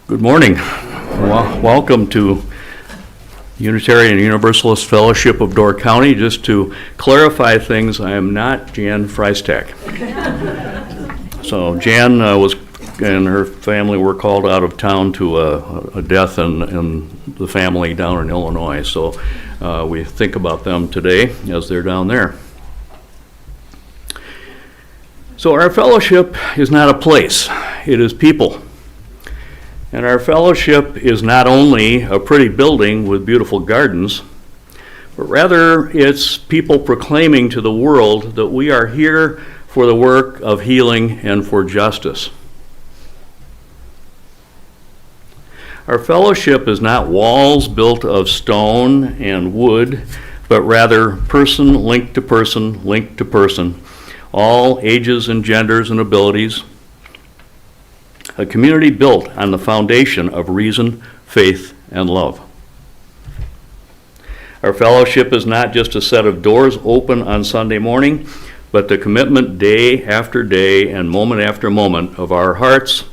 Good morning. Welcome to Unitarian Universalist Fellowship of Door County. Just to clarify things, I am not Jan Freistak. So Jan and her family were called out of town to a death in the family down in Illinois. So we think about them today as they're down there. So our fellowship is not a place, it is people. And our fellowship is not only a pretty building with beautiful gardens, but rather it's people proclaiming to the world that we are here for the work of healing and for justice. Our fellowship is not walls built of stone and wood, but rather person linked to person, linked to person, all ages and genders and abilities. A community built on the foundation of reason, faith, and love. Our fellowship is not just a set of doors open on Sunday morning, but the commitment day after day and moment after moment of our hearts,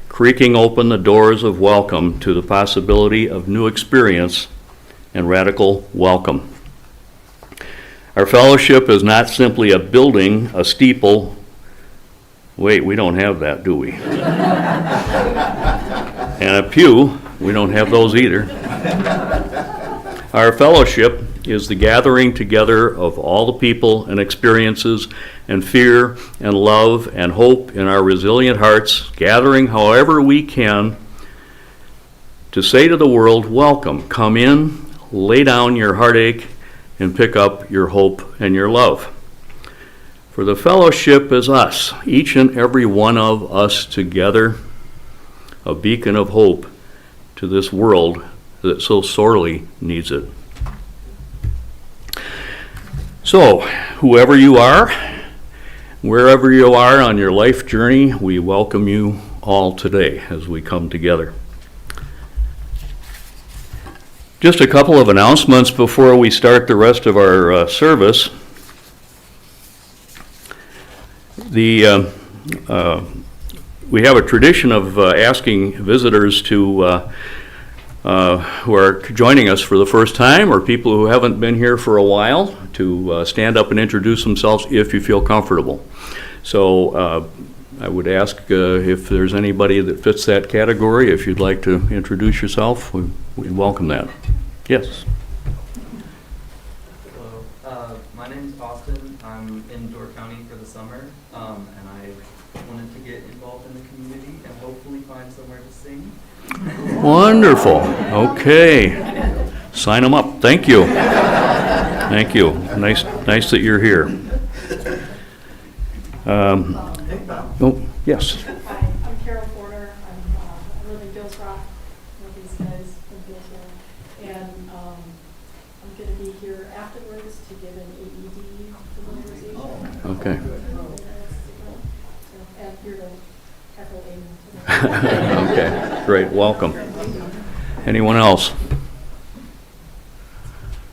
creaking open the doors of welcome to the possibility of new experience and radical welcome. Our fellowship is not simply a building, a steeple. Wait, we don't have that, do we? And a pew, we don't have those either. Our fellowship is the gathering together of all the people and experiences and fear and love and hope in our resilient hearts, gathering however we can to say to the world, welcome, come in, lay down your heartache, and pick up your hope and your love. For the fellowship is us, each and every one of us together, a beacon of hope to this world that so sorely needs it. So, whoever you are, wherever you are on your life journey, we welcome you all today as we come together. Just a couple of announcements before we start the rest of our service. We have a tradition of asking visitors who are joining us for the first time, or people who haven't been here for a while, to stand up and introduce themselves if you feel comfortable. So I would ask if there's anybody that fits that category, if you'd like to introduce yourself, we'd welcome that. Yes. Hello, my name's Austin. I'm in Door County for the summer, and I wanted to get involved in the community and hopefully find somewhere to sing. Wonderful. Okay. Sign them up. Thank you. Thank you. Nice that you're here. Oh, yes. Hi, I'm Carol Porter. I live in Gills Rock with these guys from Gillsville. And I'm going to be here afterwards to give an AED familiarization. Okay. So here to echo amen. Okay, great, welcome. Anyone else?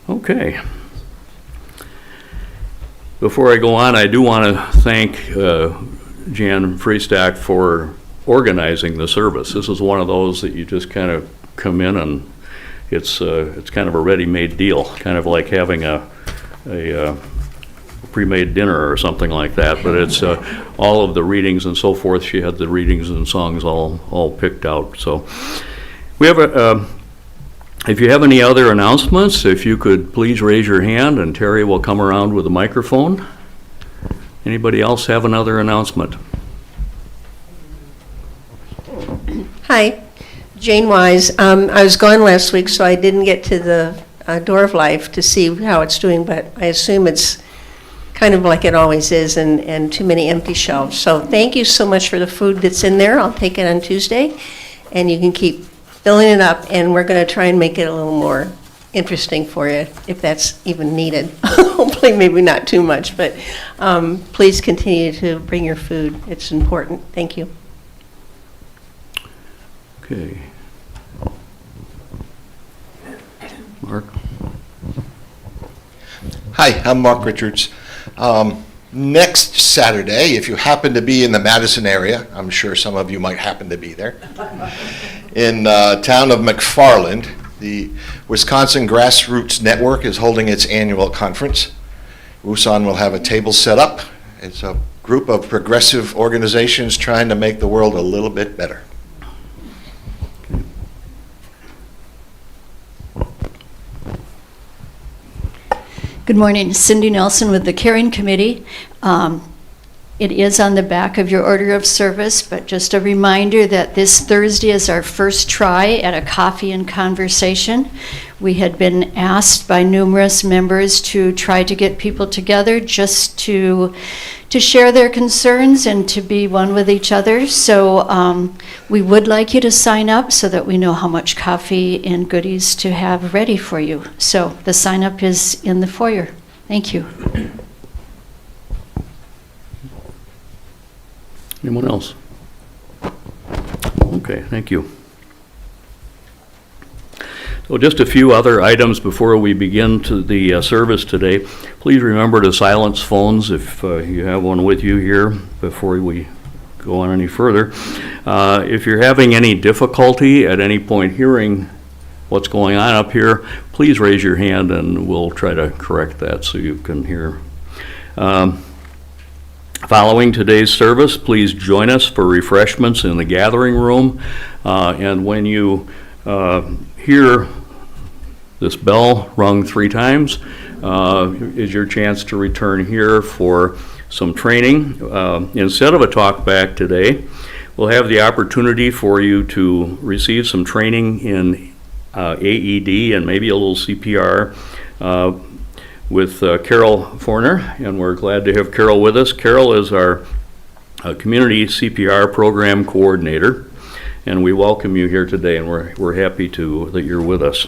Okay. Before I go on, I do want to thank Jan Freestack for organizing the service. This is one of those that you just kind of come in and it's kind of a ready-made deal, kind of like having a pre-made dinner or something like that, but it's all of the readings and so forth. She had the readings and songs all picked out. So we have if you have any other announcements, if you could please raise your hand and Terry will come around with a microphone. Anybody else have another announcement? Hi, Jane Wise. I was gone last week, so I didn't get to the Door of Life to see how it's doing, but I assume it's kind of like it always is, and too many empty shelves. So thank you so much for the food that's in there. I'll take it on Tuesday, and you can keep filling it up, and we're going to try and make it a little more interesting for you, if that's even needed. Hopefully, maybe not too much, but please continue to bring your food. It's important. Thank you. Okay. Mark? Hi, I'm Mark Richards. Next Saturday, if you happen to be in the Madison area, I'm sure some of you might happen to be there, in town of McFarland, the Wisconsin Grassroots Network is holding its annual conference. WUSON will have a table set up. It's a group of progressive organizations trying to make the world a little bit better. Good morning, Cindy Nelson with the Caring Committee. It is on the back of your order of service, but just a reminder that this Thursday is our first try at a coffee and conversation. We had been asked by numerous members to try to get people together just to share their concerns and to be one with each other. So we would like you to sign up so that we know how much coffee and goodies to have ready for you. So the sign up is in the foyer. Thank you. Anyone else? Okay, thank you. So just a few other items before we begin to the service today. Please remember to silence phones if you have one with you here before we go on any further. If you're having any difficulty at any point hearing what's going on up here, please raise your hand and we'll try to correct that so you can hear. Following today's service, please join us for refreshments in the gathering room. And when you hear this bell rung 3 times, is your chance to return here for some training. Instead of a talk back today, we'll have the opportunity for you to receive some training in AED and maybe a little CPR with Carol Forner, and we're glad to have Carol with us. Carol is our community CPR program coordinator, and we welcome you here today, and we're happy that you're with us.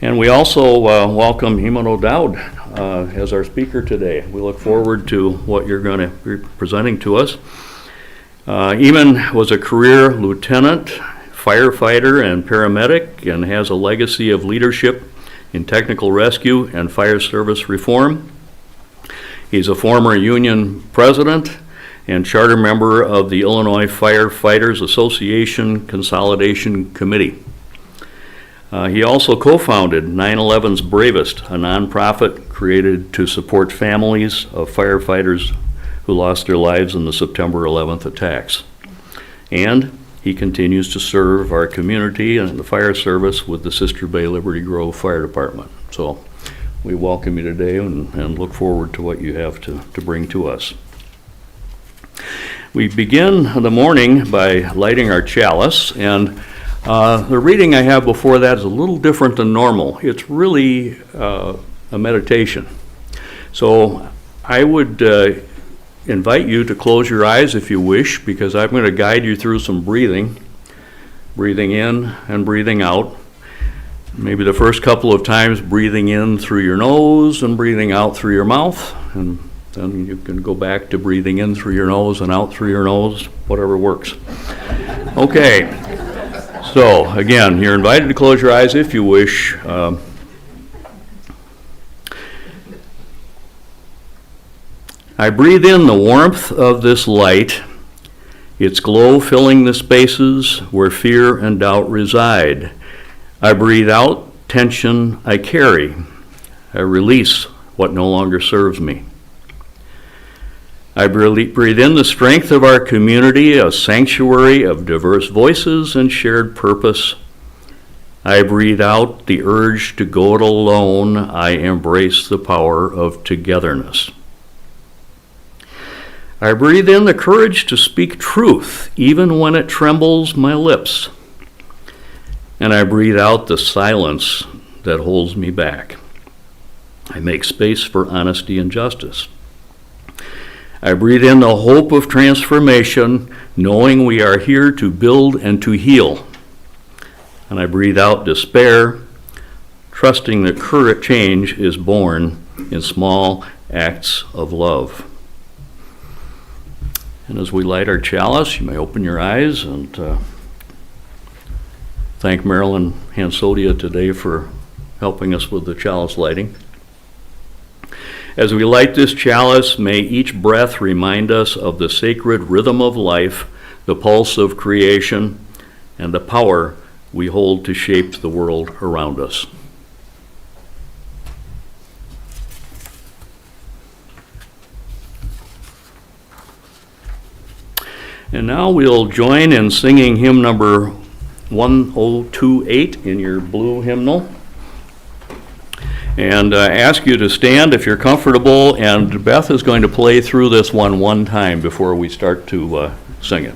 And we also welcome Heman O'Dowd as our speaker today. We look forward to what you're going to be presenting to us. Heman was a career lieutenant, firefighter, and paramedic, and has a legacy of leadership in technical rescue and fire service reform. He's a former union president and charter member of the Illinois Firefighters Association Consolidation Committee. He also co-founded 9/11's Bravest, a nonprofit created to support families of firefighters who lost their lives in the September 11th attacks. And he continues to serve our community and the fire service with the Sister Bay Liberty Grove Fire Department. So we welcome you today and look forward to what you have to bring to us. We begin the morning by lighting our chalice, and the reading I have before that is a little different than normal. It's really a meditation. So I would invite you to close your eyes if you wish, because I'm going to guide you through some breathing in and breathing out. Maybe the first couple of times breathing in through your nose and breathing out through your mouth, and then you can go back to breathing in through your nose and out through your nose, whatever works. Okay. So, again, you're invited to close your eyes if you wish. I breathe in the warmth of this light, its glow filling the spaces where fear and doubt reside. I breathe out tension I carry. I release what no longer serves me. I breathe in the strength of our community, a sanctuary of diverse voices and shared purpose. I breathe out the urge to go it alone. I embrace the power of togetherness. I breathe in the courage to speak truth, even when it trembles my lips. And I breathe out the silence that holds me back. I make space for honesty and justice. I breathe in the hope of transformation, knowing we are here to build and to heal. And I breathe out despair, trusting that current change is born in small acts of love. And as we light our chalice, you may open your eyes and thank Marilyn Hansodia today for helping us with the chalice lighting. As we light this chalice, may each breath remind us of the sacred rhythm of life, the pulse of creation, and the power we hold to shape the world around us. And now we'll join in singing hymn number 1028 in your blue hymnal. And ask you to stand if you're comfortable, and Beth is going to play through this one time before we start to sing it.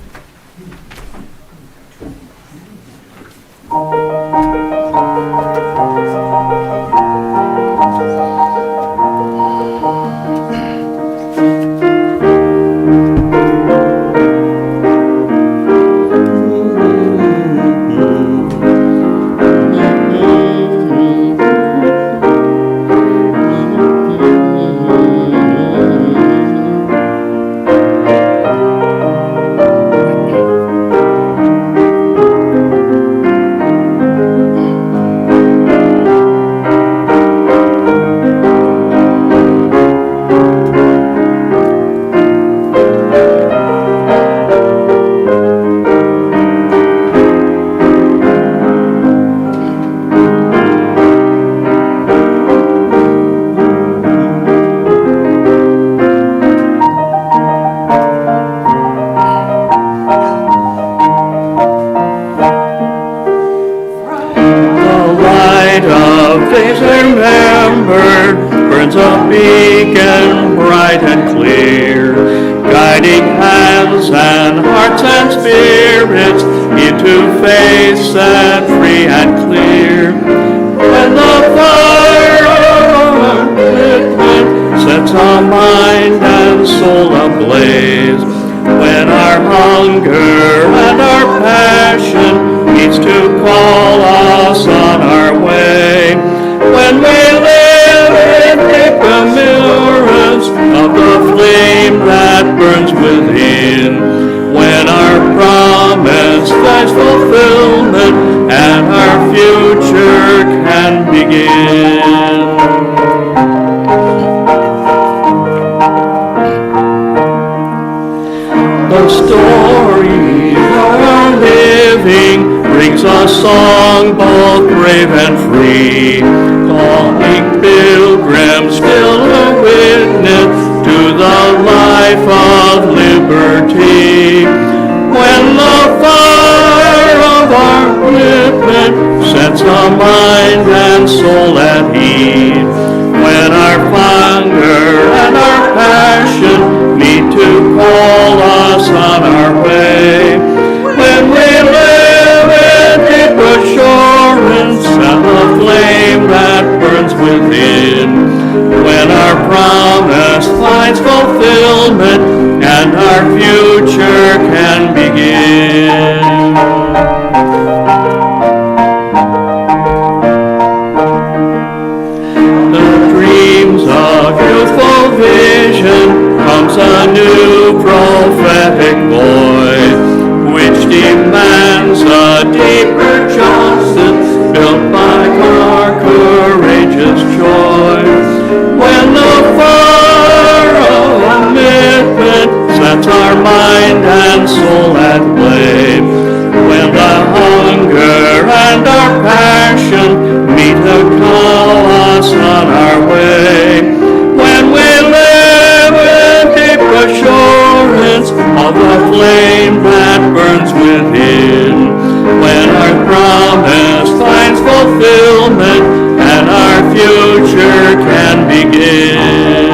flame that burns within. When our promise finds fulfillment and our future can begin.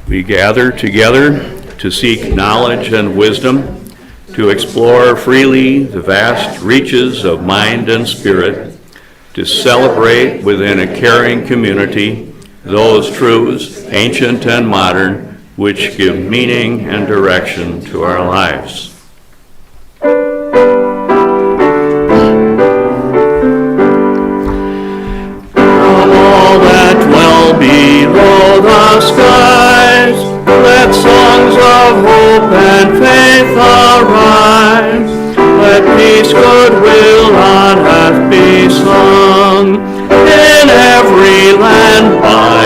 We gather together to seek knowledge and wisdom, to explore freely the vast reaches of mind and spirit, to celebrate within a caring community those truths, ancient and modern, which give meaning and direction to our lives. Of all that dwell below the skies, let songs of hope and faith arise. Let peace, goodwill on earth be sung, in every land, by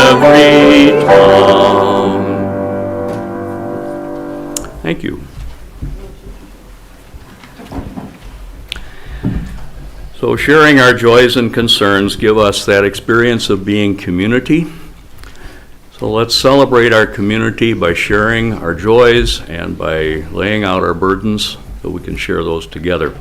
every tongue. Thank you. So sharing our joys and concerns give us that experience of being community. So let's celebrate our community by sharing our joys and by laying out our burdens so we can share those together.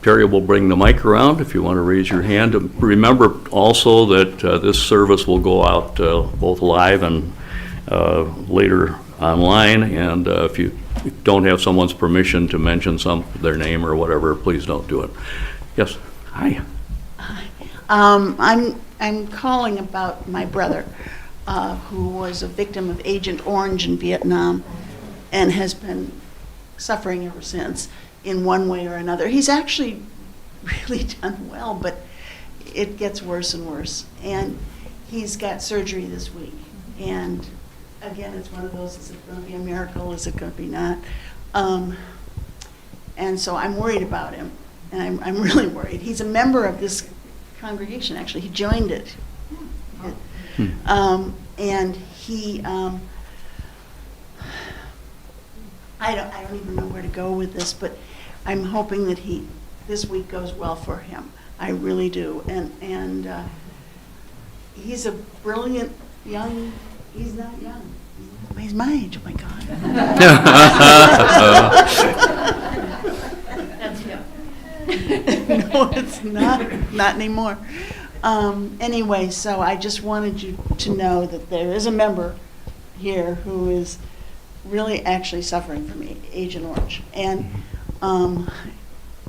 Terry will bring the mic around if you want to raise your hand. Remember also that this service will go out both live and later online, and if you don't have someone's permission to mention their name or whatever, please don't do it. Yes, hi. I'm calling about my brother, who was a victim of Agent Orange in Vietnam and has been suffering ever since in one way or another. He's actually really done well, but it gets worse and worse. And he's got surgery this week. And again, it's one of those, is it going to be a miracle? Is it going to be not? And so I'm worried about him. And I'm really worried. He's a member of this congregation, actually. He joined it. And he, I don't even know where to go with this, but I'm hoping that this week goes well for him. I really do. And he's a brilliant young, he's not young. He's my age, oh my God. That's him. No, it's not anymore. Anyway, so I just wanted you to know that there is a member here who is really actually suffering from Agent Orange. And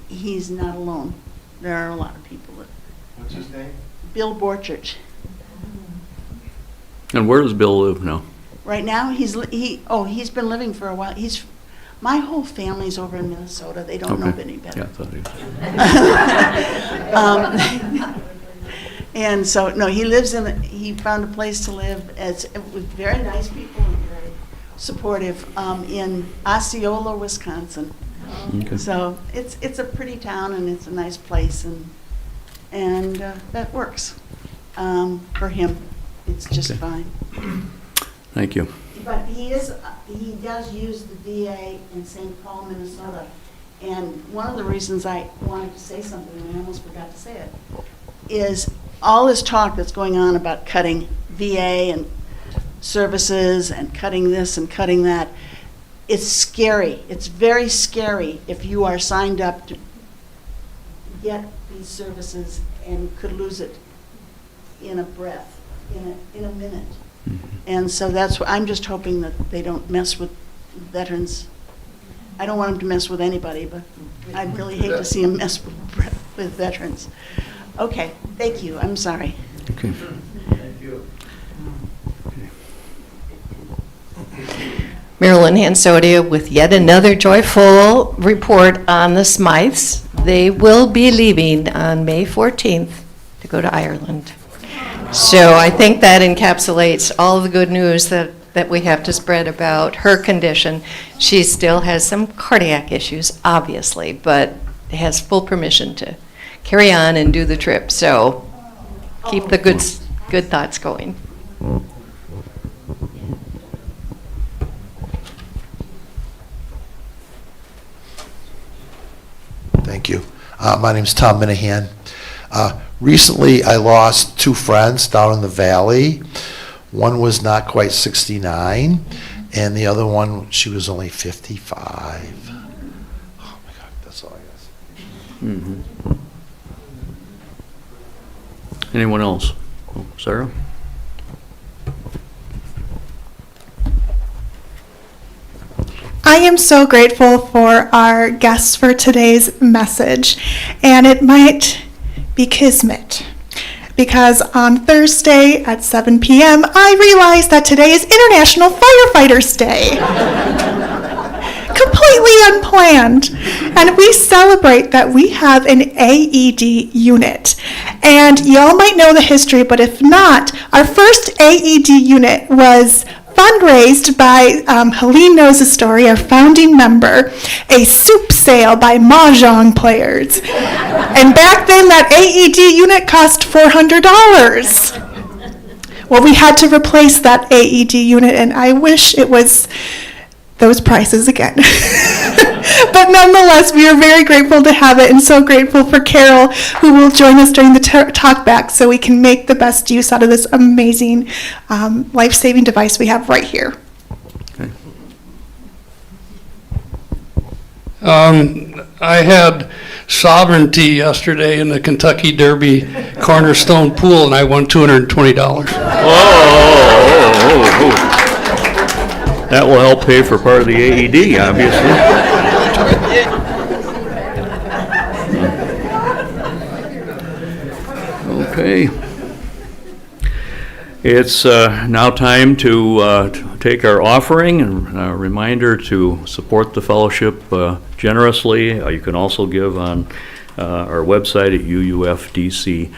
he's not alone. There are a lot of people that... What's his name? Bill Borchert. And where does Bill live now? Right now, he's been living for a while. My whole family's over in Minnesota. They don't know any better. Yeah, I thought he was. And so, no, he found a place to live with very nice people and very supportive in Osceola, Wisconsin. Okay. So it's a pretty town and it's a nice place, and that works for him. It's just Okay. fine. Thank you. But he does use the VA in St. Paul, Minnesota. And one of the reasons I wanted to say something, and I almost forgot to say it, is all this talk that's going on about cutting VA and services and cutting this and cutting that. It's scary. It's very scary if you are signed up to get these services and could lose it in a breath, in a minute. And so that's what I'm just hoping that they don't mess with veterans. I don't want them to mess with anybody, but I'd really hate to see them mess with veterans. Okay, thank you. I'm sorry. Okay. Thank you. Marilyn Hansodia with yet another joyful report on the Smythes. They will be leaving on May 14th to go to Ireland. So I think that encapsulates all the good news that we have to spread about her condition. She still has some cardiac issues, obviously, but has full permission to carry on and do the trip. So keep the good thoughts going. Thank you. My name's Tom Minahan. Recently, I lost two friends down in the valley. One was not quite 69, and the other one, she was only 55. Oh my God, that's all I got to say. Anyone else? Oh, Sarah? I am so grateful for our guests for today's message, and it might be kismet, because on Thursday at 7 p.m., I realized that today is International Firefighters Day. Completely unplanned. And we celebrate that we have an AED unit. And y'all might know the history, but if not, our first AED unit was fundraised by Helene Knows a Story, our founding member, a soup sale by mahjong players. And back then, that AED unit cost $400. Well, we had to replace that AED unit, and I wish it was those prices again. But nonetheless, we are very grateful to have it, and so grateful for Carol, who will join us during the talk back so we can make the best use out of this amazing life-saving device we have right here. Okay. I had sovereignty yesterday in the Kentucky Derby Cornerstone Pool, and I won $220. That will help pay for part of the AED, obviously. Okay. It's now time to take our offering, and a reminder to support the fellowship generously. You can also give on our website at uufdc.org.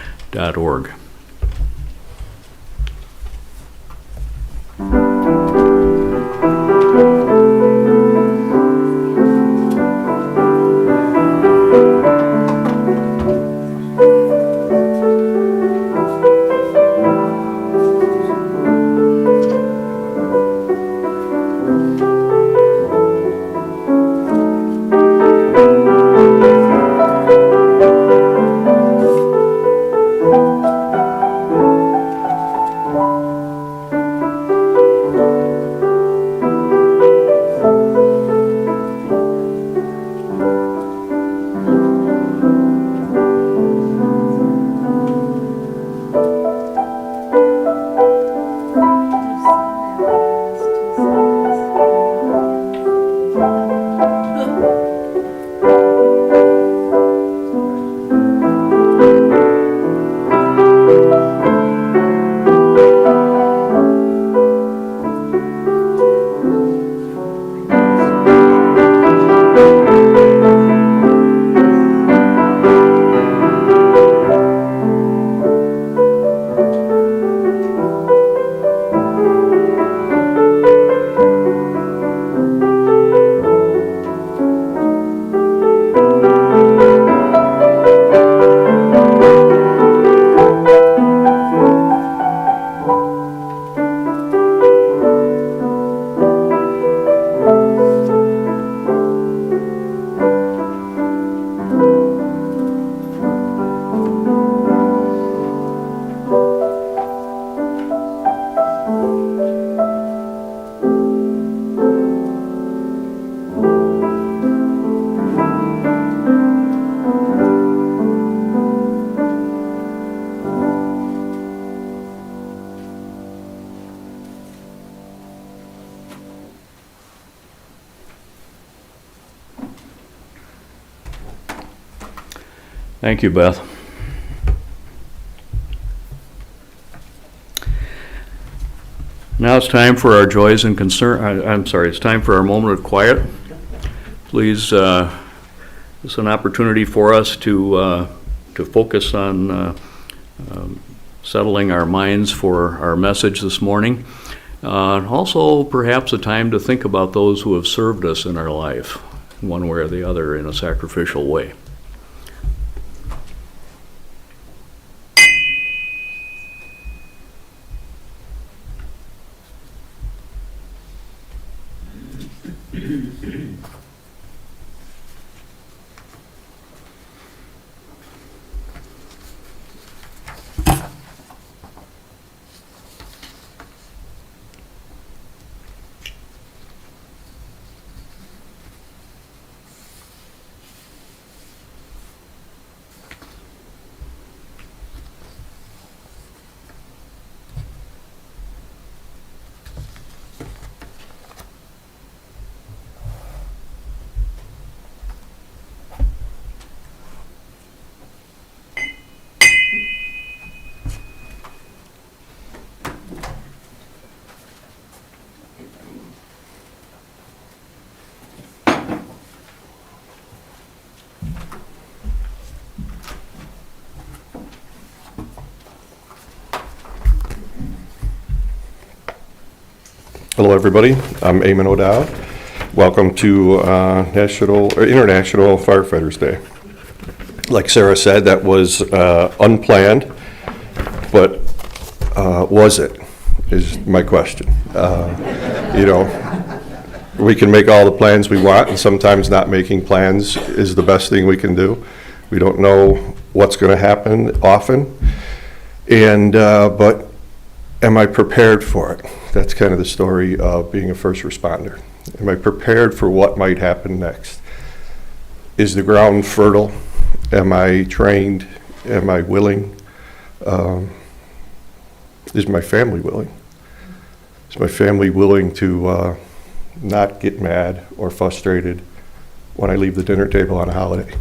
Thank you, Beth. Now it's time for our joys and it's time for our moment of quiet. Please, it's an opportunity for us to focus on settling our minds for our message this morning. And also perhaps a time to think about those who have served us in our life, one way or the other, in a sacrificial way. Hello, everybody. I'm Eamon O'Dowd. Welcome to International Firefighters Day. Like Sarah said, that was unplanned, but was it, is my question. You know, we can make all the plans we want, and sometimes not making plans is the best thing we can do. We don't know what's going to happen often, and but am I prepared for it? That's kind of the story of being a first responder. Am I prepared for what might happen next? Is the ground fertile? Am I trained? Am I willing? Is my family willing? Is my family willing to not get mad or frustrated when I leave the dinner table on a holiday?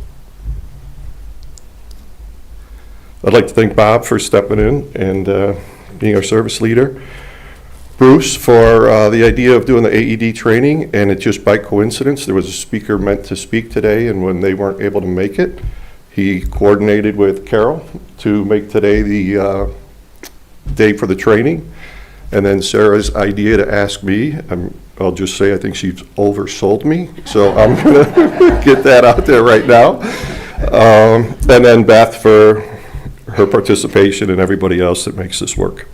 I'd like to thank Bob for stepping in and being our service leader. Bruce for the idea of doing the AED training, and it just by coincidence, there was a speaker meant to speak today, and when they weren't able to make it, he coordinated with Carol to make today the day for the training. And then Sarah's idea to ask me, I'll just say I think she's oversold me, so I'm going to get that out there right now. And then Beth for her participation and everybody else that makes this work.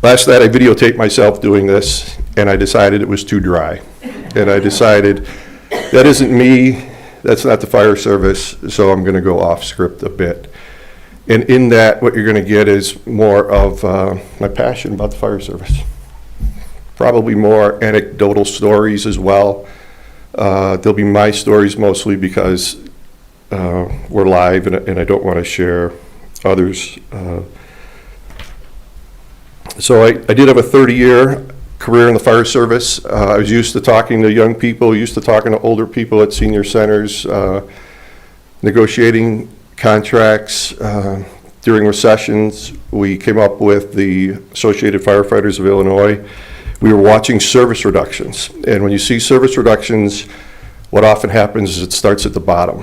Last night I videotaped myself doing this, and I decided it was too dry. And I decided that isn't me, that's not the fire service, so I'm going to go off script a bit. And in that, what you're going to get is more of my passion about the fire service. Probably more anecdotal stories as well. They'll be my stories mostly because we're live, and I don't want to share others. So I did have a 30-year career in the fire service. I was used to talking to young people, used to talking to older people at senior centers, negotiating contracts. During recessions, we came up with the Associated Firefighters of Illinois. We were watching service reductions. And when you see service reductions, what often happens is it starts at the bottom.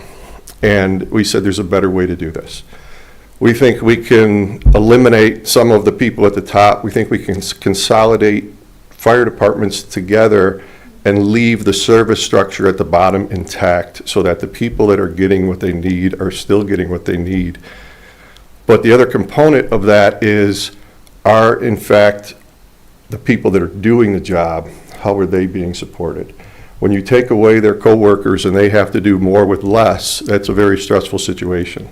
And we said there's a better way to do this. We think we can eliminate some of the people at the top. We think we can consolidate fire departments together and leave the service structure at the bottom intact so that the people that are getting what they need are still getting what they need. But the other component of that is, are in fact the people that are doing the job, how are they being supported? When you take away their coworkers and they have to do more with less, that's a very stressful situation.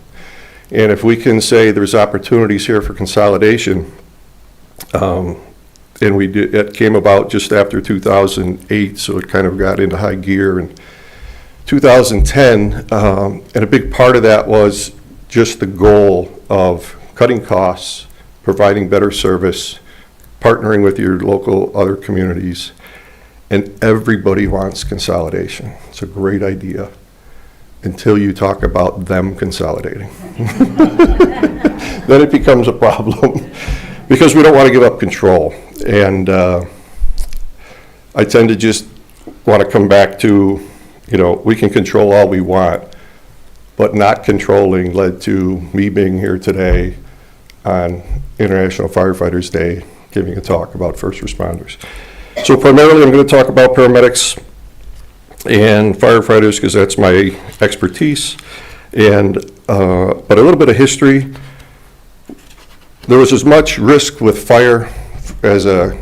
And if we can say there's opportunities here for consolidation, and it came about just after 2008, so it kind of got into high gear in 2010, and a big part of that was just the goal of cutting costs, providing better service, partnering with your local other communities, and everybody wants consolidation. It's a great idea until you talk about them consolidating. Then it becomes a problem because we don't want to give up control. And I tend to just want to come back to, you know, we can control all we want, but not controlling led to me being here today on International Firefighters Day, giving a talk about first responders. So primarily I'm going to talk about paramedics and firefighters because that's my expertise, and but a little bit of history. There was as much risk with fire as a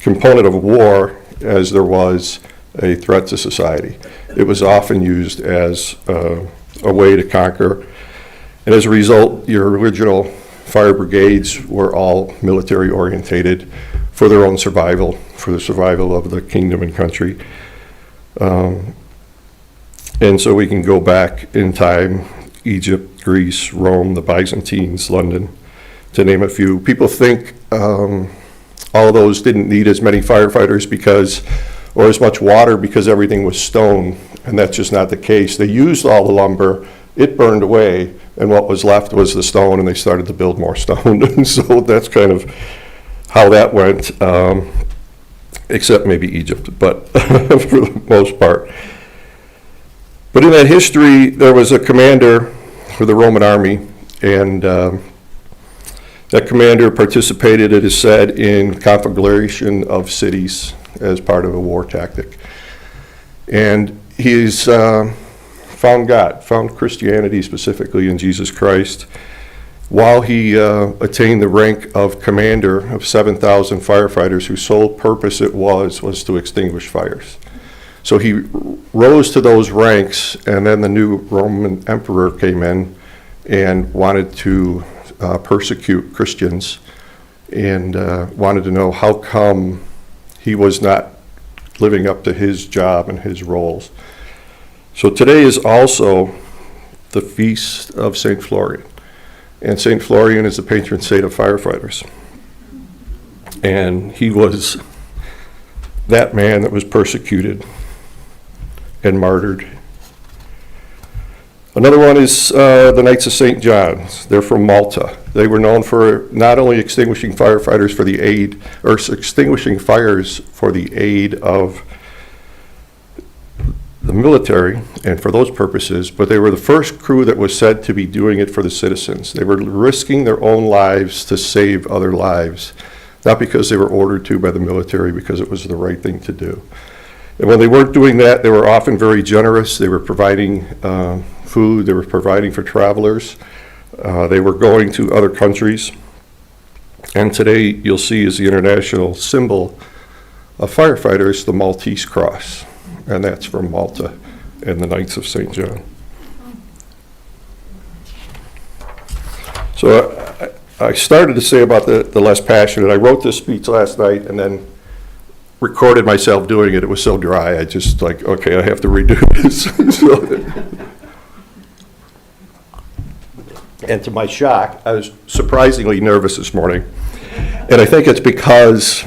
component of war as there was a threat to society. It was often used as a way to conquer, and as a result, your original fire brigades were all military orientated for their own survival, for the survival of the kingdom and country. And so we can go back in time, Egypt, Greece, Rome, the Byzantines, London, to name a few. People think all of those didn't need as many firefighters because, or as much water because everything was stone, and that's just not the case. They used all the lumber, it burned away, and what was left was the stone, and they started to build more stone. And so that's kind of how that went, except maybe Egypt, but for the most part. But in that history, there was a commander for the Roman army, and That commander participated, it is said, in conflagration of cities as part of a war tactic. And he's found God, found Christianity specifically in Jesus Christ, while he attained the rank of commander of 7,000 firefighters whose sole purpose it was to extinguish fires. So he rose to those ranks, and then the new Roman emperor came in and wanted to persecute Christians, and wanted to know how come he was not living up to his job and his roles. So today is also the feast of St. Florian. And St. Florian is the patron saint of firefighters. And he was that man that was persecuted and martyred. Another one is the Knights of St. John's. They're from Malta. They were known for not only extinguishing firefighters for the aid, or extinguishing fires for the aid of the military and for those purposes, but they were the first crew that was said to be doing it for the citizens. They were risking their own lives to save other lives, not because they were ordered to by the military, because it was the right thing to do. And when they weren't doing that, they were often very generous. They were providing food, they were providing for travelers, they were going to other countries. And today you'll see is the international symbol of firefighters, the Maltese Cross, and that's from Malta and the Knights of St. John. So I started to say about the less passionate. I wrote this speech last night and then recorded myself doing it. It was so dry, I just like, okay, I have to redo this. And to my shock, I was surprisingly nervous this morning. And I think it's because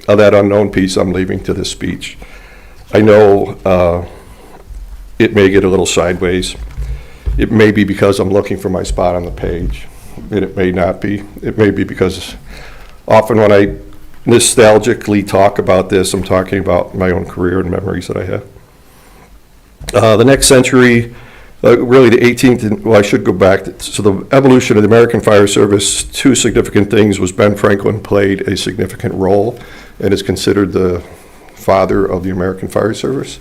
of that unknown piece I'm leaving to this speech. I know it may get a little sideways. It may be because I'm looking for my spot on the page, and it may not be. It may be because often when I nostalgically talk about this, I'm talking about my own career and memories that I have. The next century, really the 18th, well, I should go back. So the evolution of the American Fire Service, two significant things was Ben Franklin played a significant role and is considered the father of the American Fire Service.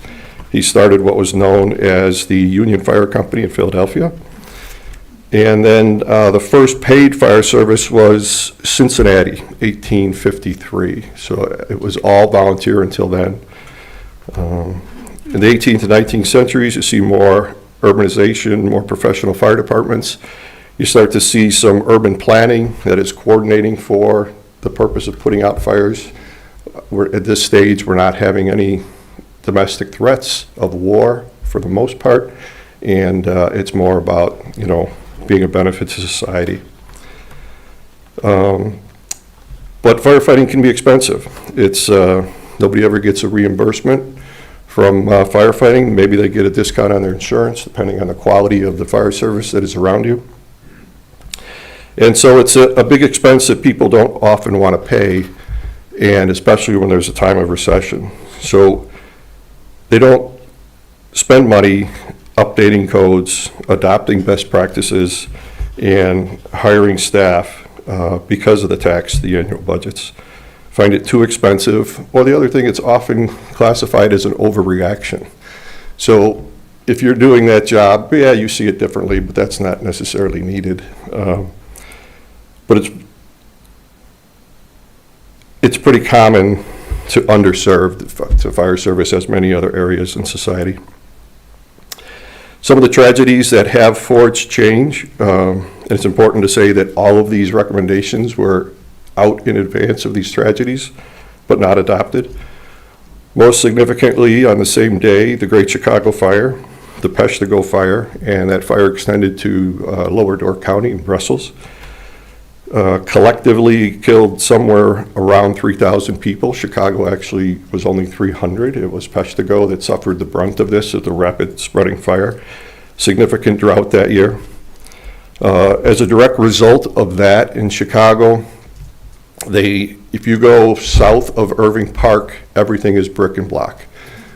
He started what was known as the Union Fire Company in Philadelphia. And then the first paid fire service was Cincinnati, 1853. So it was all volunteer until then. In the 18th and 19th centuries, you see more urbanization, more professional fire departments. You start to see some urban planning that is coordinating for the purpose of putting out fires. At this stage, we're not having any domestic threats of war for the most part, and it's more about, being a benefit to society. But firefighting can be expensive. It's nobody ever gets a reimbursement from firefighting. Maybe they get a discount on their insurance, depending on the quality of the fire service that is around you. And so it's a big expense that people don't often want to pay, and especially when there's a time of recession. So they don't spend money updating codes, adopting best practices, and hiring staff because of the annual budgets. Find it too expensive. Or the other thing, it's often classified as an overreaction. So if you're doing that job, yeah, you see it differently, but that's not necessarily needed. But it's pretty common to underserve the fire service as many other areas in society. Some of the tragedies that have forged change, and it's important to say that all of these recommendations were out in advance of these tragedies, but not adopted. Most significantly, on the same day, the Great Chicago Fire, the Peshtigo Fire, and that fire extended to Lower Door County in Brussels. Collectively killed somewhere around 3,000 people. Chicago actually was only 300. It was Peshtigo that suffered the brunt of this, of the rapid spreading fire. Significant drought that year. As a direct result of that in Chicago, if you go south of Irving Park, everything is brick and block.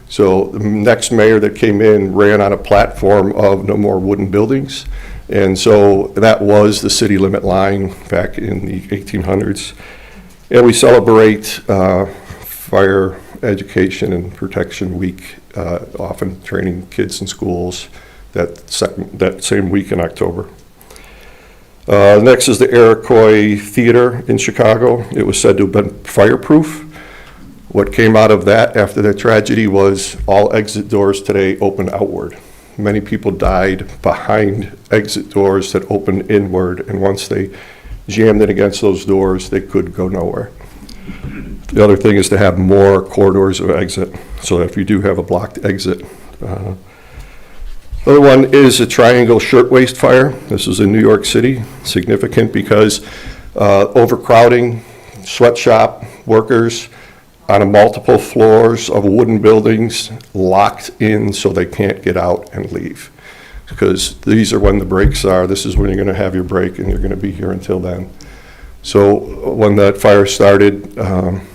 So the next mayor that came in ran on a platform of no more wooden buildings, And so that was the city limit line back in the 1800s. And we celebrate Fire Education and Protection Week, often training kids in schools that same week in October. Next is the Iroquois Theater in Chicago. It was said to have been fireproof. What came out of that after that tragedy was all exit doors today open outward. Many people died behind exit doors that opened inward, and once they jammed it against those doors, they could go nowhere. The other thing is to have more corridors of exit, so that if you do have a blocked exit. The other one is a Triangle Shirtwaist Fire. This was in New York City, significant because overcrowding, sweatshop workers on multiple floors of wooden buildings locked in so they can't get out and leave. Because these are when the breaks are. This is when you're going to have your break and you're going to be here until then. So when that fire started,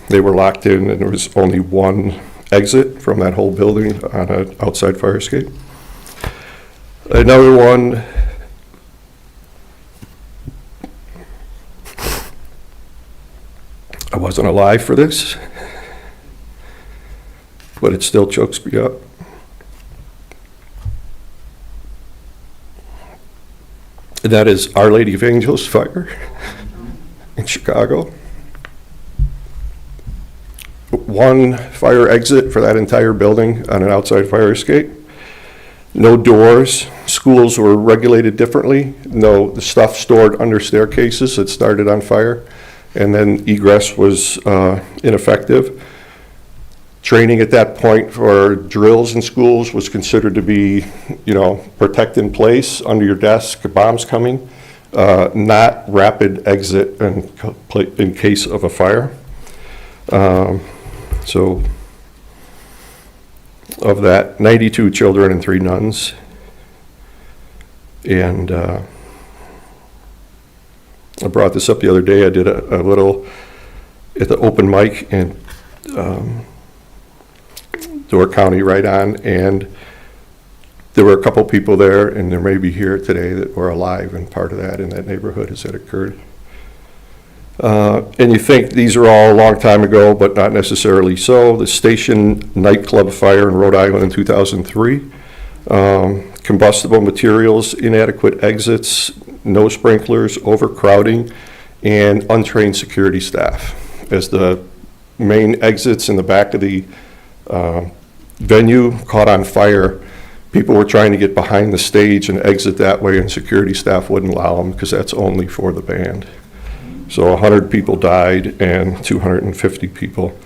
they were locked in and there was only one exit from that whole building on an outside fire escape. Another one, I wasn't alive for this, but it still chokes me up. And that is Our Lady of Angels Fire in Chicago. One fire exit for that entire building on an outside fire escape. No doors. Schools were regulated differently. No, the stuff stored under staircases that started on fire, and then egress was ineffective. Training at that point for drills in schools was considered to be, protect in place under your desk, bombs coming, not rapid exit in case of a fire. So of that, 92 children and 3 nuns. And I brought this up the other day. I did a little at the open mic in Door County right on, and there were a couple people there, and there may be here today that were alive and part of that in that neighborhood as it occurred. And you think these are all a long time ago, but not necessarily so. The Station nightclub fire in Rhode Island in 2003. Combustible materials, inadequate exits, no sprinklers, overcrowding, and untrained security staff. As the main exits in the back of the venue caught on fire, people were trying to get behind the stage and exit that way, and security staff wouldn't allow them because that's only for the band. So 100 people died and 250 people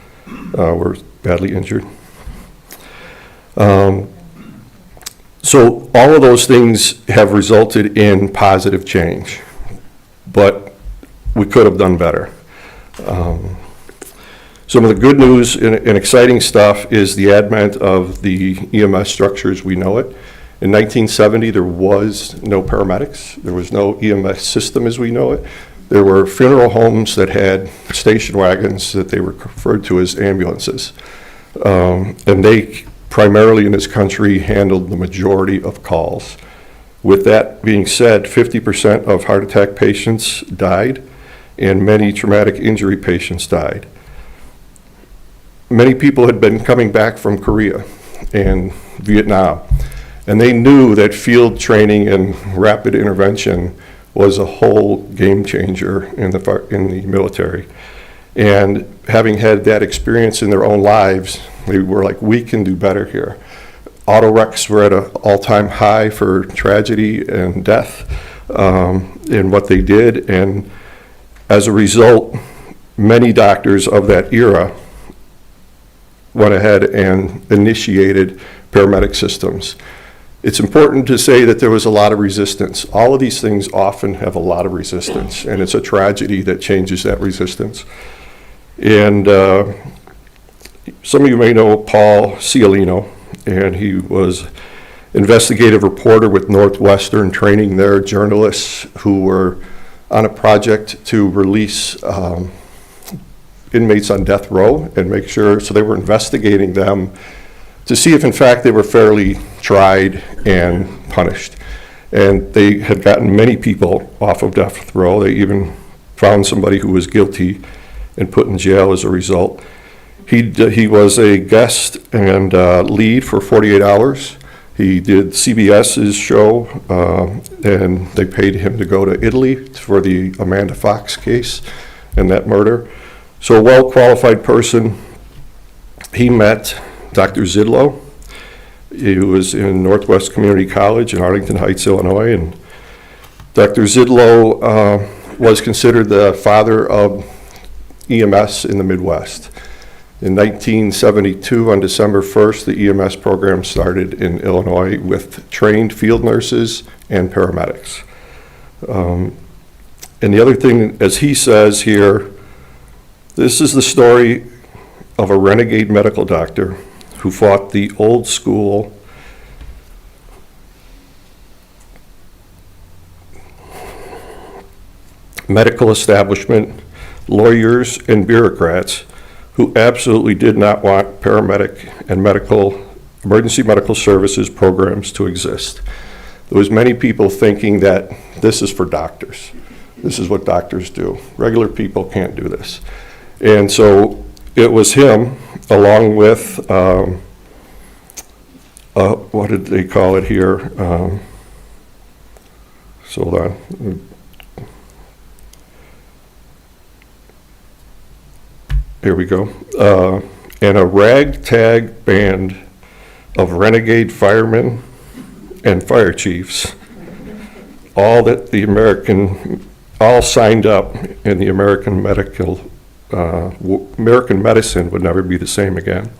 were badly injured. So all of those things have resulted in positive change, but we could have done better. Some of the good news and exciting stuff is the advent of the EMS structure as we know it. In 1970, there was no paramedics. There was no EMS system as we know it. There were funeral homes that had station wagons that they were referred to as ambulances. And they primarily in this country handled the majority of calls. With that being said, 50% of heart attack patients died and many traumatic injury patients died. Many people had been coming back from Korea and Vietnam, and they knew that field training and rapid intervention was a whole game changer in the military. And having had that experience in their own lives, they were like, we can do better here. Auto wrecks were at an all-time high for tragedy and death in what they did, and as a result, many doctors of that era went ahead and initiated paramedic systems. It's important to say that there was a lot of resistance. All of these things often have a lot of resistance, and it's a tragedy that changes that resistance. And some of you may know Paul Cialino, and he was investigative reporter with Northwestern, training their journalists who were on a project to release inmates on death row and make sure, so they were investigating them to see if in fact they were fairly tried and punished. And they had gotten many people off of death row. They even found somebody who was guilty and put in jail as a result. He was a guest and lead for 48 Hours. He did CBS's show, and they paid him to go to Italy for the Amanda Fox case and that murder. So a well-qualified person. He met Dr. Zidlow. He was in Northwest Community College in Arlington Heights, Illinois, and Dr. Zidlow was considered the father of EMS in the Midwest. In 1972, on December 1st, the EMS program started in Illinois with trained field nurses and paramedics. And the other thing, as he says here, this is the story of a renegade medical doctor who fought the old school medical establishment, lawyers, and bureaucrats who absolutely did not want paramedic and emergency medical services programs to exist. There was many people thinking that this is for doctors. This is what doctors do. Regular people can't do this. And so it was him, along with, what did they call it here? Hold on. Here we go. And a ragtag band of renegade firemen and fire chiefs, all signed up in the American medicine would never be the same again.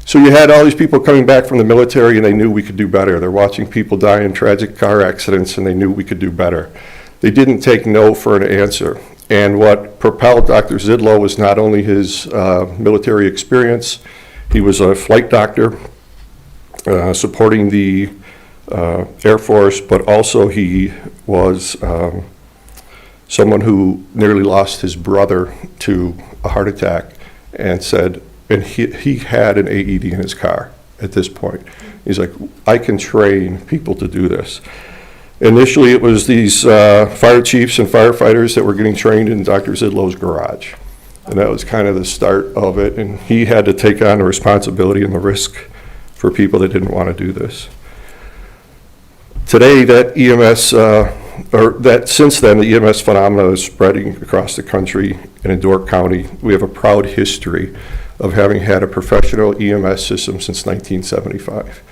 So you had all these people coming back from the military, and they knew we could do better. They're watching people die in tragic car accidents, and they knew we could do better. They didn't take no for an answer. And what propelled Dr. Zidlow was not only his military experience, he was a flight doctor supporting the Air Force, but also he was someone who nearly lost his brother to a heart attack, and said, and he had an AED in his car at this point. He's like, I can train people to do this. Initially, it was these fire chiefs and firefighters that were getting trained in Dr. Zidlow's garage. And that was kind of the start of it. And he had to take on the responsibility and the risk for people that didn't want to do this. Today, that since then, the EMS phenomenon is spreading across the country, and in Door County, we have a proud history of having had a professional EMS system since 1975.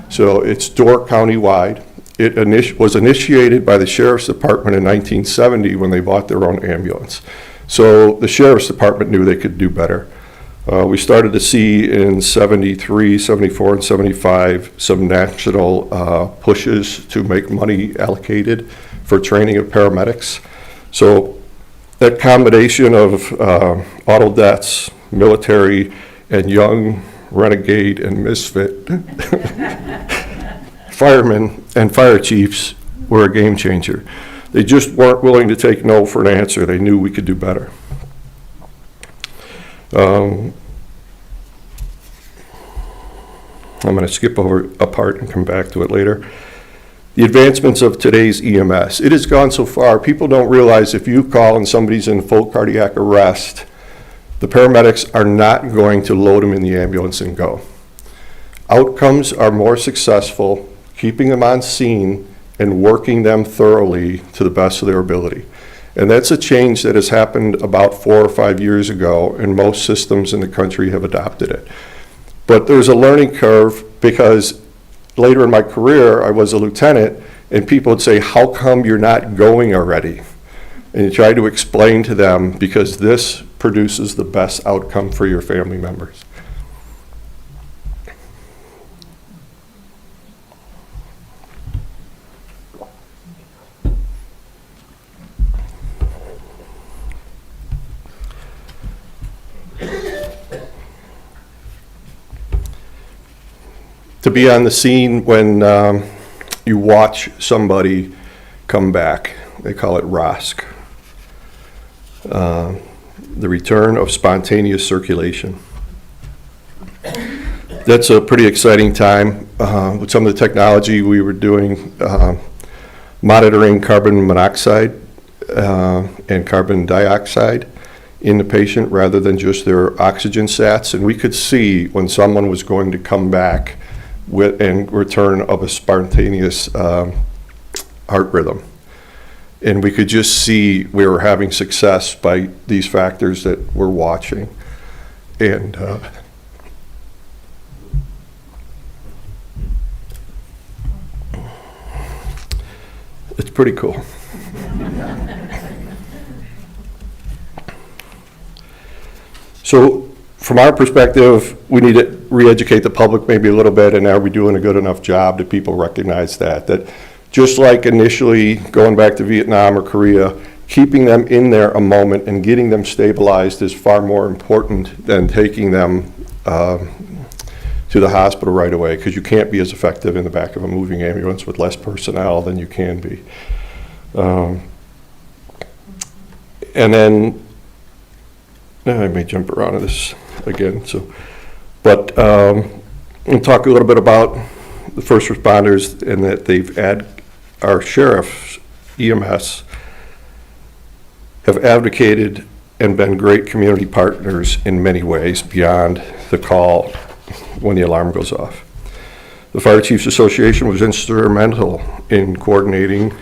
So it's Door County-wide. It was initiated by the Sheriff's Department in 1970 when they bought their own ambulance. So the Sheriff's Department knew they could do better. We started to see in 73, 74, and 75 some national pushes to make money allocated for training of paramedics. So that combination of auto deaths, military, and young renegade and misfit firemen and fire chiefs were a game changer. They just weren't willing to take no for an answer. They knew we could do better. I'm going to skip over a part and come back to it later. The advancements of today's EMS. It has gone so far, people don't realize if you call and somebody's in full cardiac arrest, the paramedics are not going to load them in the ambulance and go. Outcomes are more successful keeping them on scene and working them thoroughly to the best of their ability. And that's a change that has happened about 4 or 5 years ago, and most systems in the country have adopted it. But there's a learning curve, because later in my career, I was a lieutenant, and people would say, how come you're not going already? And you try to explain to them, because this produces the best outcome for your family members. To be on the scene when you watch somebody come back, they call it ROSC, the return of spontaneous circulation. that's a pretty exciting time. With some of the technology we were doing, monitoring carbon monoxide and carbon dioxide in the patient rather than just their oxygen sats. And we could see when someone was going to come back with and return of a spontaneous heart rhythm. And we could just see we were having success by these factors that we're watching. And it's pretty cool. So from our perspective, we need to re-educate the public maybe a little bit, and are we doing a good enough job that people recognize that just like initially going back to Vietnam or Korea, keeping them in there a moment and getting them stabilized is far more important than taking them to the hospital right away, because you can't be as effective in the back of a moving ambulance with less personnel than you can be. And then, I may jump around to this again, but we'll talk a little bit about the first responders and that they've our sheriffs, EMS, have advocated and been great community partners in many ways beyond the call when the alarm goes off. The Fire Chiefs Association was instrumental in coordinating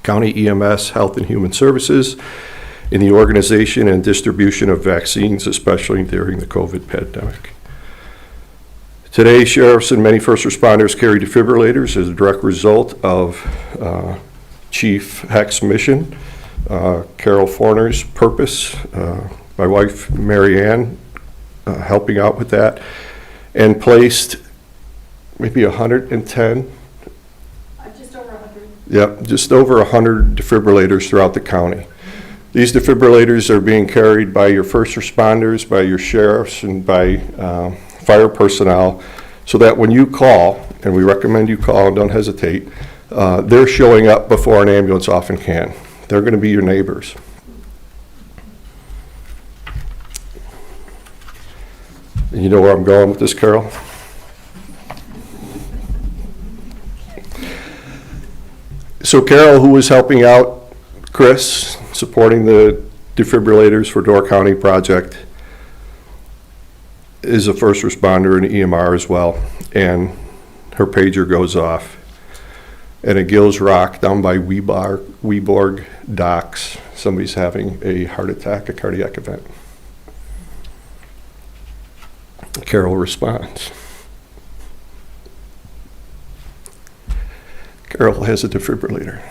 county EMS, Health and Human Services, in the organization and distribution of vaccines, especially during the COVID pandemic. Today, sheriffs and many first responders carry defibrillators as a direct result of Chief Heck's mission, Carol Forner's purpose, my wife Mary Ann helping out with that, and placed maybe 110. Just over 100. Yep, just over 100 defibrillators throughout the county. These defibrillators are being carried by your first responders, by your sheriffs, and by fire personnel, so that when you call, and we recommend you call and don't hesitate, they're showing up before an ambulance often can. They're going to be your neighbors. And you know where I'm going with this, Carol? So Carol, who was helping out Chris, supporting the defibrillators for Door County project, is a first responder in EMR as well, and her pager goes off. And at Gills Rock, down by Weborg docks, somebody's having a heart attack, a cardiac event. Carol responds. Carol has a defibrillator.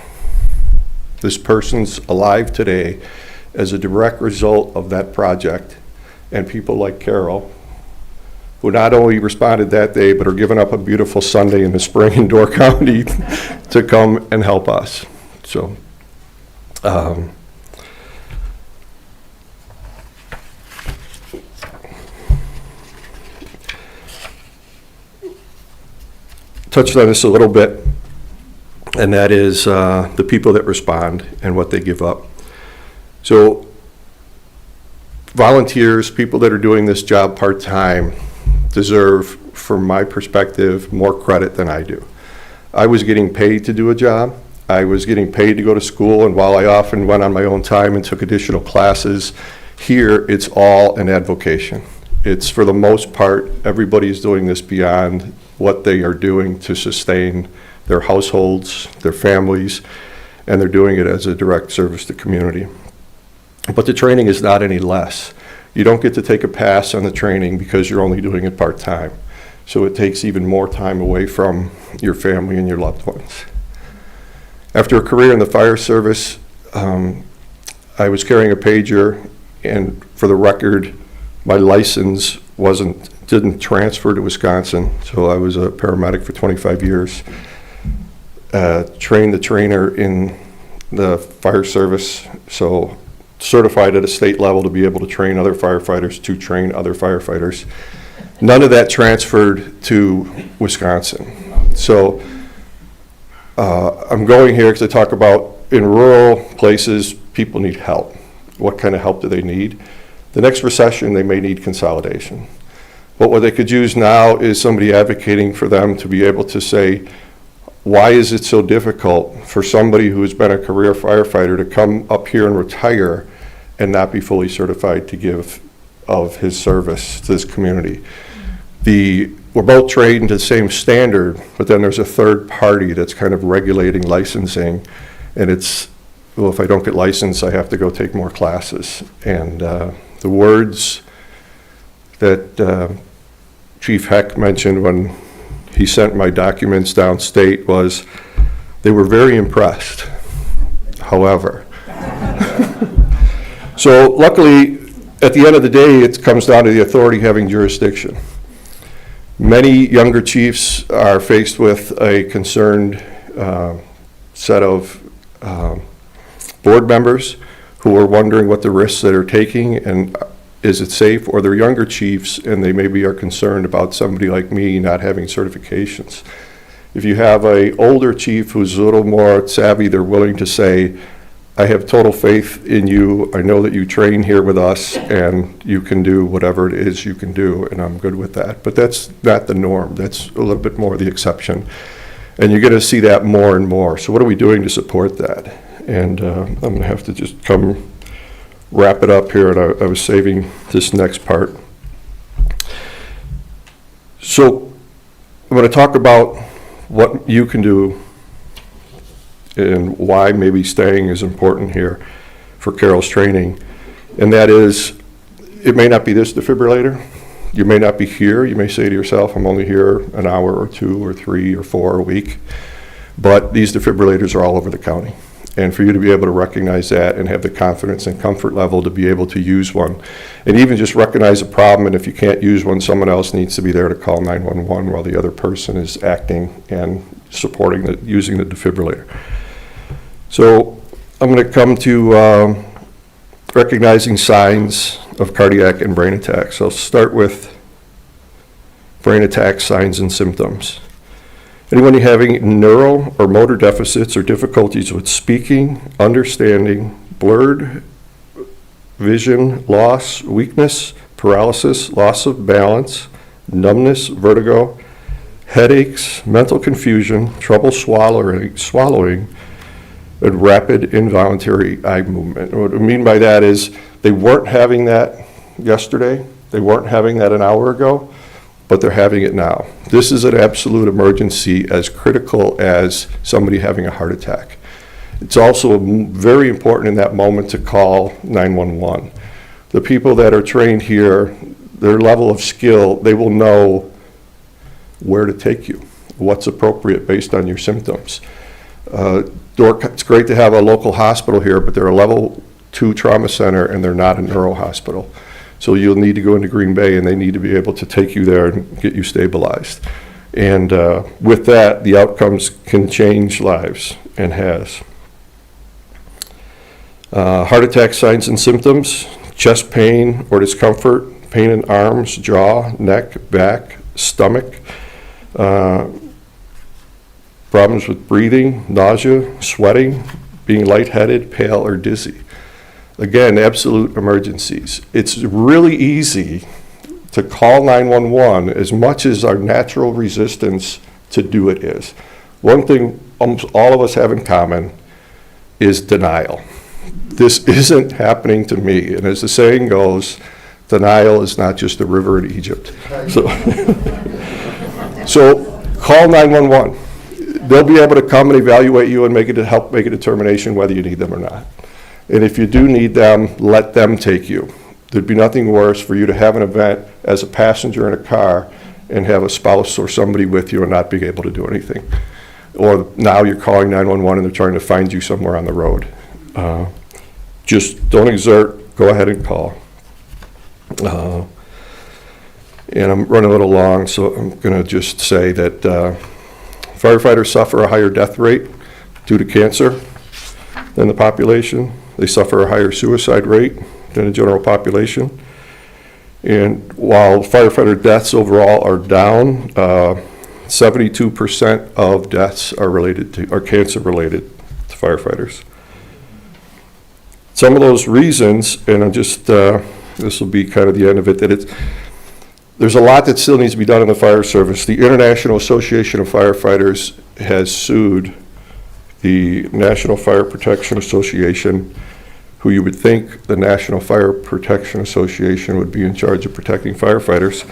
This person's alive today as a direct result of that project, and people like Carol, who not only responded that day, but are giving up a beautiful Sunday in the spring in Door County to come and help us. So, touched on this a little bit, and that is the people that respond and what they give up. So, volunteers, people that are doing this job part-time, deserve, from my perspective, more credit than I do. I was getting paid to do a job. I was getting paid to go to school, and while I often went on my own time and took additional classes, here it's all an avocation. It's, for the most part, everybody's doing this beyond what they are doing to sustain their households, their families, and they're doing it as a direct service to community. But the training is not any less. You don't get to take a pass on the training because you're only doing it part-time. So it takes even more time away from your family and your loved ones. After a career in the fire service, I was carrying a pager, and for the record, my license didn't transfer to Wisconsin, so I was a paramedic for 25 years. Trained the trainer in the fire service, so certified at a state level to be able to train other firefighters to train other firefighters. None of that transferred to Wisconsin. So I'm going here because I talk about in rural places, people need help. What kind of help do they need? The next recession, they may need consolidation. But what they could use now is somebody advocating for them to be able to say, why is it so difficult for somebody who has been a career firefighter to come up here and retire and not be fully certified to give of his service to this community? We're both trained to the same standard, but then there's a third party that's kind of regulating licensing, and it's, well, if I don't get licensed, I have to go take more classes. And the words that Chief Heck mentioned when he sent my documents downstate was, they were very impressed, however. So luckily, at the end of the day, it comes down to the authority having jurisdiction. Many younger chiefs are faced with a concerned set of board members who are wondering what the risks that are taking and is it safe, or they're younger chiefs and they maybe are concerned about somebody like me not having certifications. If you have a older chief who's a little more savvy, they're willing to say, I have total faith in you. I know that you train here with us and you can do whatever it is you can do, and I'm good with that. But that's not the norm. That's a little bit more the exception. And you're going to see that more and more. So what are we doing to support that? And I'm going to have to just come wrap it up here, and I was saving this next part. So I'm going to talk about what you can do and why maybe staying is important here for Carol's training. And that is, it may not be this defibrillator. You may not be here. You may say to yourself, I'm only here an hour or 2 or 3 or 4 a week. But these defibrillators are all over the county. And for you to be able to recognize that and have the confidence and comfort level to be able to use one, and even just recognize a problem, and if you can't use one, someone else needs to be there to call 911 while the other person is acting and supporting using the defibrillator. So I'm going to come to recognizing signs of cardiac and brain attacks. I'll start with brain attack signs and symptoms. Anyone having neural or motor deficits or difficulties with speaking, understanding, blurred vision, loss, weakness, paralysis, loss of balance, numbness, vertigo, headaches, mental confusion, trouble swallowing, and rapid involuntary eye movement. What I mean by that is they weren't having that yesterday, they weren't having that an hour ago, but they're having it now. This is an absolute emergency, as critical as somebody having a heart attack. It's also very important in that moment to call 911. The people that are trained here, their level of skill, they will know where to take you, what's appropriate based on your symptoms. It's great to have a local hospital here, but they're a level 2 trauma center and they're not a neuro hospital. So you'll need to go into Green Bay and they need to be able to take you there and get you stabilized. And with that, the outcomes can change lives, and has. Heart attack signs and symptoms: chest pain or discomfort, pain in arms, jaw, neck, back, stomach, problems with breathing, nausea, sweating, being lightheaded, pale, or dizzy. Again, absolute emergencies. It's really easy to call 911 as much as our natural resistance to do it is. One thing almost all of us have in common is denial. This isn't happening to me. And as the saying goes, denial is not just a river in Egypt. So call 911. They'll be able to come and evaluate you and help make a determination whether you need them or not. And if you do need them, let them take you. There'd be nothing worse for you to have an event as a passenger in a car and have a spouse or somebody with you and not being able to do anything. Or now you're calling 911 and they're trying to find you somewhere on the road. Just don't exert, go ahead and call. And I'm running a little long, so I'm going to just say that firefighters suffer a higher death rate due to cancer than the population. They suffer a higher suicide rate than the general population. And while firefighter deaths overall are down, 72% of deaths are cancer related to firefighters. Some of those reasons, and I'm just, this will be kind of the end of it, that There's a lot that still needs to be done in the fire service. The International Association of Firefighters has sued the National Fire Protection Association, who you would think the National Fire Protection Association would be in charge of protecting firefighters,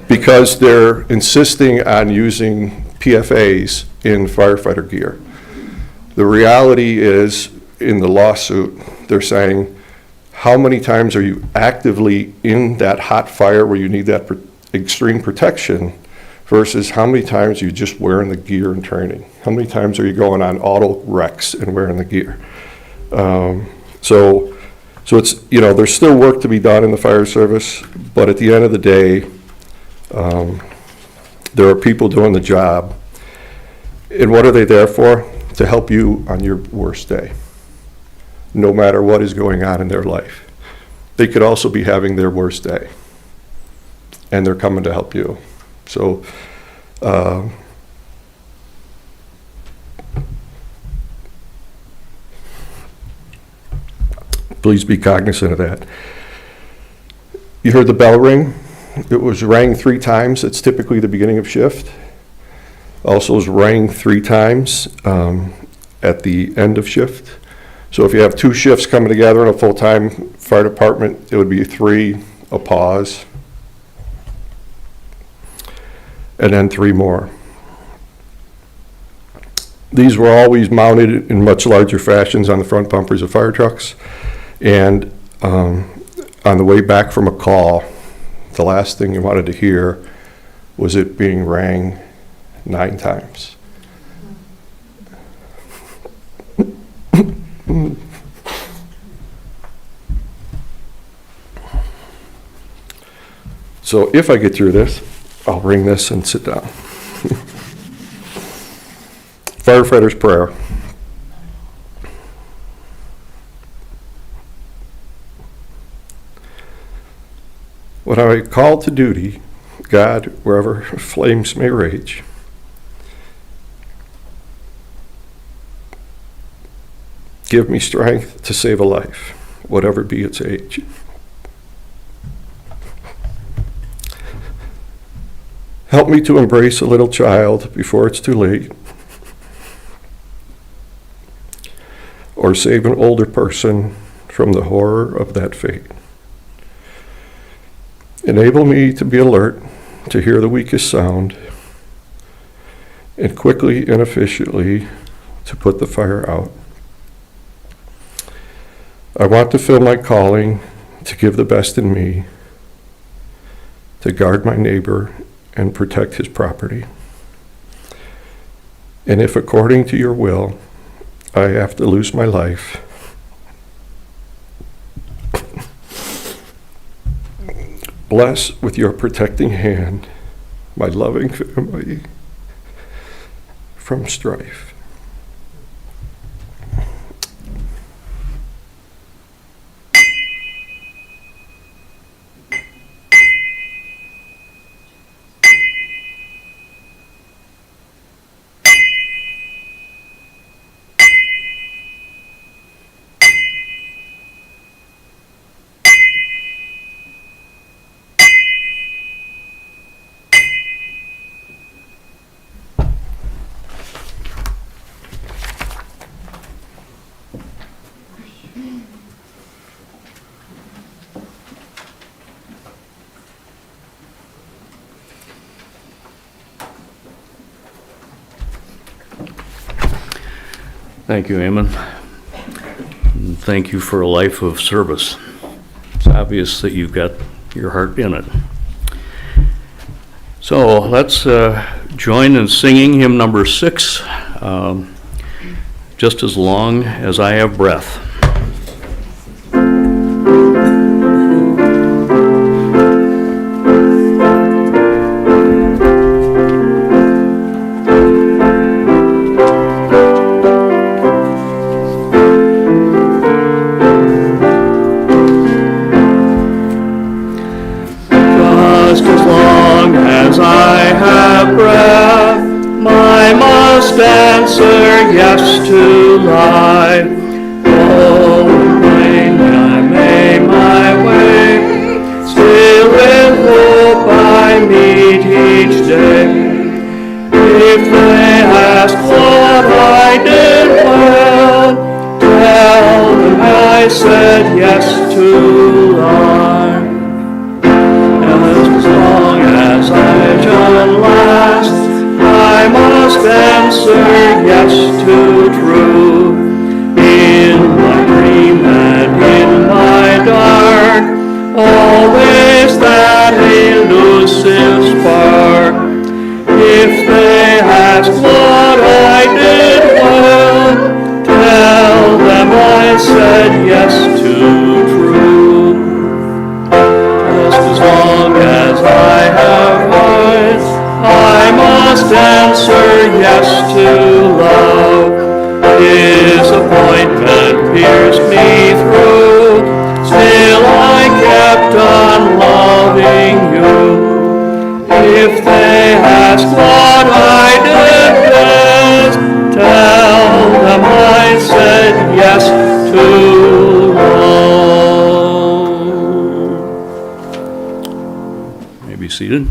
because they're insisting on using PFAs in firefighter gear. The reality is, in the lawsuit, they're saying, how many times are you actively in that hot fire where you need that extreme protection versus how many times are you just wearing the gear and training? How many times are you going on auto wrecks and wearing the gear? So it's, there's still work to be done in the fire service, but at the end of the day, there are people doing the job. And what are they there for? To help you on your worst day, no matter what is going on in their life. They could also be having their worst day, and they're coming to help you. So, please be cognizant of that. You heard the bell ring. It was rang 3 times. It's typically the beginning of shift. Also was rang 3 times at the end of shift. So if you have 2 shifts coming together in a full-time fire department, it would be 3, a pause, and then 3 more. These were always mounted in much larger fashions on the front bumpers of fire trucks. And on the way back from a call, the last thing you wanted to hear was it being rang 9 times. So if I get through this, I'll ring this and sit down. Firefighter's prayer. When I call to duty, God, wherever flames may rage, give me strength to save a life, whatever be its age. Help me to embrace a little child before it's too late, or save an older person from the horror of that fate. Enable me to be alert, to hear the weakest sound, and quickly and efficiently to put the fire out. I want to fill my calling to give the best in me, to guard my neighbor and protect his property. And if according to your will, I have to lose my life, bless with your protecting hand my loving family from strife. Thank you, Eamon. And thank you for a life of service. It's obvious that you've got your heart in it. So let's join in singing hymn number 6, Just as Long as I Have Breath. Answer yes to life. Oh, in vain I may my way, still in hope say. If they ask what I did well, tell them I said yes to life. As long as I shall last, I must answer yes to truth. In my dream and in my dark, always that elusive spark. If they ask what I did well, tell them I said yes to truth. Just as long as I have eyes, I must answer yes to love. Disappointment pierced me through, still I kept on loving you. If they ask what I did best, tell them I said yes to love. May be seated.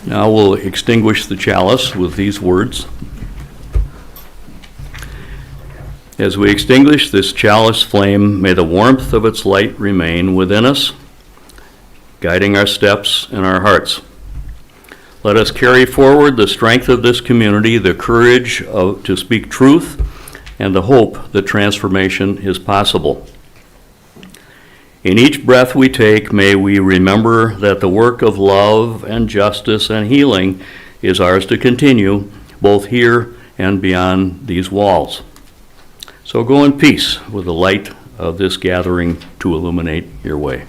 Now we'll extinguish the chalice with these words. As we extinguish this chalice flame, may the warmth of its light remain within us, guiding our steps and our hearts. Let us carry forward the strength of this community, the courage to speak truth, and the hope that transformation is possible. In each breath we take, may we remember that the work of love and justice and healing is ours to continue, both here and beyond these walls. So go in peace with the light of this gathering to illuminate your way.